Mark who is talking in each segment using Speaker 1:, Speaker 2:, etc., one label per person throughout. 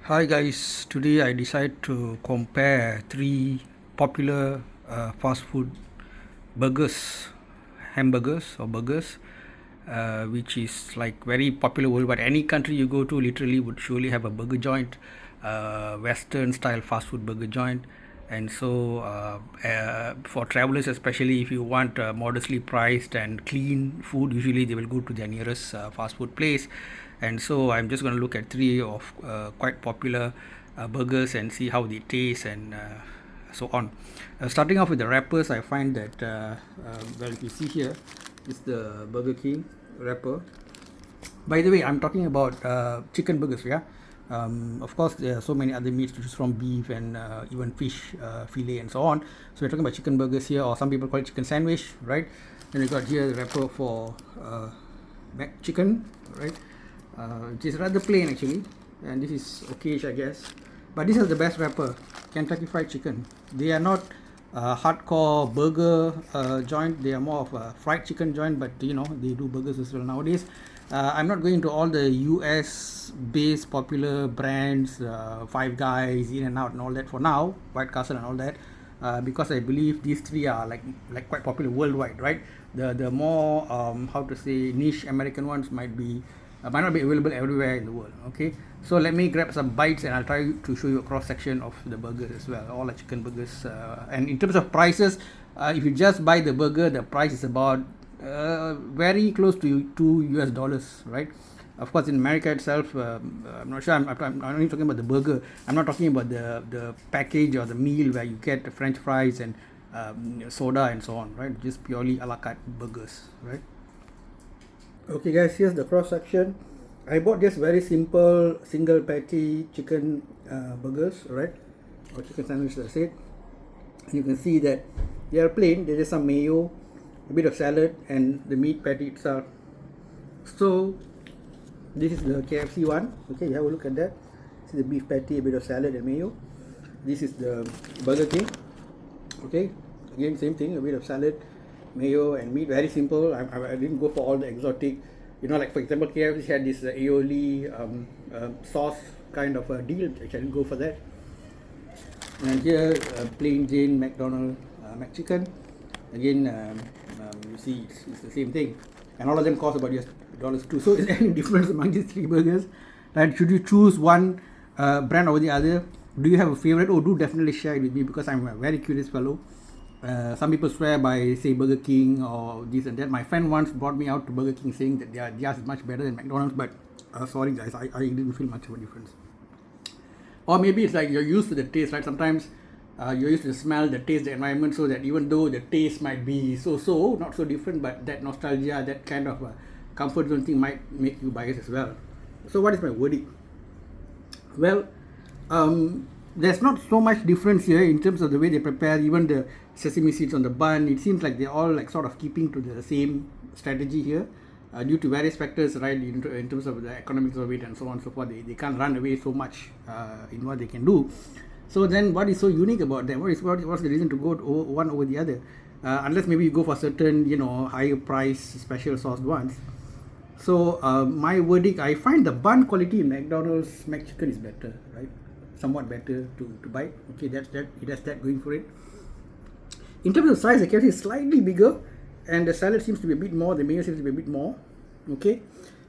Speaker 1: Hi guys, today I decided to compare three popular fast food burgers, hamburgers or burgers, which is like very popular worldwide. Any country you go to literally would surely have a burger joint, Western style fast food burger joint. And so, for travelers, especially if you want modestly priced and clean food, usually they will go to their nearest fast food place. And so, I'm just going to look at three of quite popular burgers and see how they taste and so on. Starting off with the wrappers, I find that well, if you see here, is the Burger King wrapper. By the way, I'm talking about chicken burgers, yeah. Of course, there are so many other meats to choose from, beef and even fish fillet and so on. So we're talking about chicken burgers here, or some people call it chicken sandwich, right? Then we got here the wrapper for mac chicken, right? Which is rather plain actually, and this is okayish, I guess. But this is the best wrapper, Kentucky Fried Chicken. They are not hardcore burger joint. They are more of a fried chicken joint, but you know they do burgers as well nowadays. I'm not going into all the US based popular brands, Five Guys, In and Out and all that for now, White Castle and all that, because I believe these three are like quite popular worldwide, right? The more how to say niche American ones might not be available everywhere in the world. Okay, so let me grab some bites and I'll try to show you a cross section of the burgers as well, all the chicken burgers. And in terms of prices, if you just buy the burger, the price is about very close to $2, right? Of course, in America itself, I'm not sure. I'm only talking about the burger. I'm not talking about the package or the meal where you get French fries and soda and so on, right? Just purely a la carte burgers, right? Okay guys, here's the cross section. I bought just very simple single patty chicken burgers, right? Or chicken sandwich, I said. You can see that they are plain. There is some mayo, a bit of salad, and the meat patty itself. So this is the KFC one. Okay, you have a look at that. This is the beef patty, a bit of salad and mayo. This is the Burger King. Okay, again same thing, a bit of salad, mayo and meat. Very simple. I didn't go for all the exotic, you know, like for example KFC had this aioli sauce kind of a deal. I didn't go for that. And here plain Jane McDonald McChicken. Again, you see it's the same thing, and all of them cost about just dollars too. So is there any difference among these three burgers? Right? Should you choose one brand over the other? Do you have a favorite? Oh, do definitely share it with me, because I'm a very curious fellow. Some people swear by, say, Burger King or this and that. My friend once brought me out to Burger King saying that theirs is much better than McDonald's, but sorry guys, I didn't feel much of a difference. Or maybe it's like you're used to the taste, right? Sometimes you're used to the smell, the taste, the environment, so that even though the taste might be so not so different, but that nostalgia, that kind of comfort zone thing might make you biased as well. So what is my verdict? Well, there's not so much difference here in terms of the way they prepare. Even the sesame seeds on the bun, it seems like they're all like sort of keeping to the same strategy here, due to various factors, right? In terms of the economics of it and so on and so forth, they can't run away so much in what they can do. So then, what is so unique about them? What's the reason to go one over the other? Unless maybe you go for certain, you know, higher price special sauce ones. So my verdict, I find the bun quality in McDonald's McChicken is better, right? Somewhat better to bite. Okay, that's that. It has that going for it. In terms of size, the KFC is slightly bigger, and the salad seems to be a bit more. The mayo seems to be a bit more. Okay,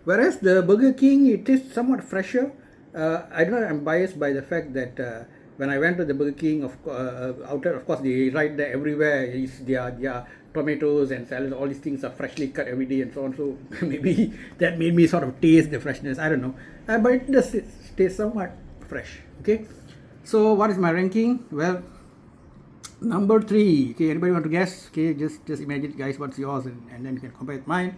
Speaker 1: whereas the Burger King, it is somewhat fresher. I don't know. I'm biased by the fact that when I went to the Burger King, outside, of course, they write there everywhere is their tomatoes and salads. All these things are freshly cut every day and so on. So maybe that made me sort of taste the freshness. I don't know, but it does taste somewhat fresh. Okay, so what is my ranking? Well, number 3. Okay, anybody want to guess? Okay, just imagine, guys, what's yours, and then you can compare with mine.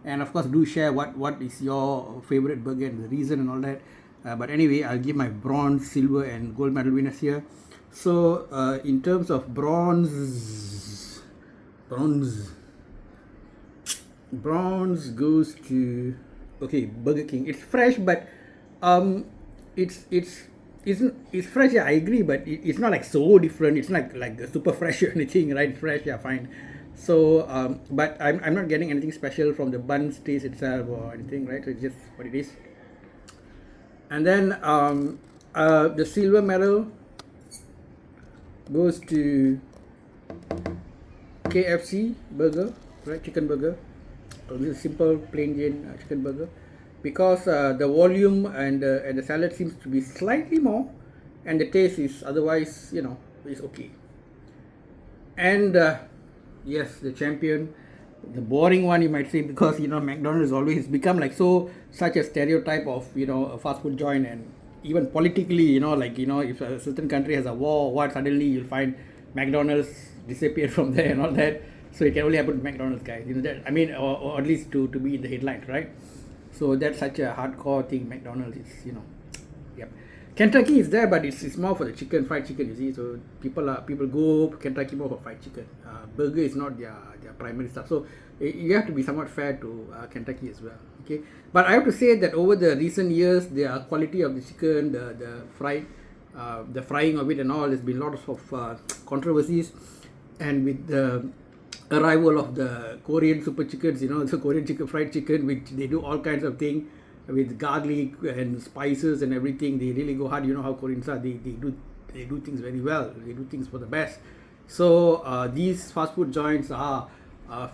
Speaker 1: And of course, do share what is your favorite burger and the reason and all that. But anyway, I'll give my bronze, silver, and gold medal winners here. So in terms of bronze goes to, okay, Burger King. It's fresh, but it's fresh. Yeah, I agree, but it's not like so different. It's not like the super fresh or anything, right? It's fresh, yeah, fine. So but I'm not getting anything special from the bun taste itself or anything, right? So it's just what it is. And then The silver medal goes to KFC burger, right? Chicken burger. This simple plain Jane chicken burger, because the volume and the salad seems to be slightly more, and the taste is otherwise, is okay. And yes, the champion, the boring one you might say, because McDonald's always become like such a stereotype of a fast food joint, and even politically, if a certain country has a war, what suddenly you'll find McDonald's disappeared from there and all that. So it can only happen to McDonald's guys, that I mean, or at least to be in the headlines, right? So that's such a hardcore thing. McDonald's is, yep. Kentucky is there, but it's more for the chicken, fried chicken. You see, so people go Kentucky more for fried chicken. Burger is not their primary stuff. So you have to be somewhat fair to Kentucky as well. Okay, but I have to say that over the recent years, the quality of the chicken, the frying of it and all, there's been lots of controversies, and with the arrival of the Korean super chickens, the Korean fried chicken, which they do all kinds of things with garlic and spices and everything. They really go hard. You know how Koreans are. They do things very well. They do things for the best. So these fast food joints are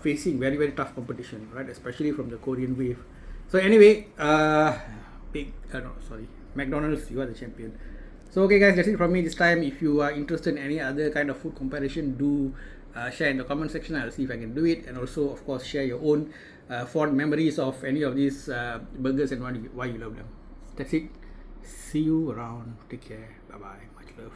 Speaker 1: facing very, very tough competition, right? Especially from the Korean wave. So anyway, McDonald's, you are the champion. So okay guys, that's it from me this time. If you are interested in any other kind of food comparison, do share in the comment section. I'll see if I can do it, and also of course share your own fond memories of any of these burgers and why you love them. That's it. See you around. Take care. Bye bye. Much love.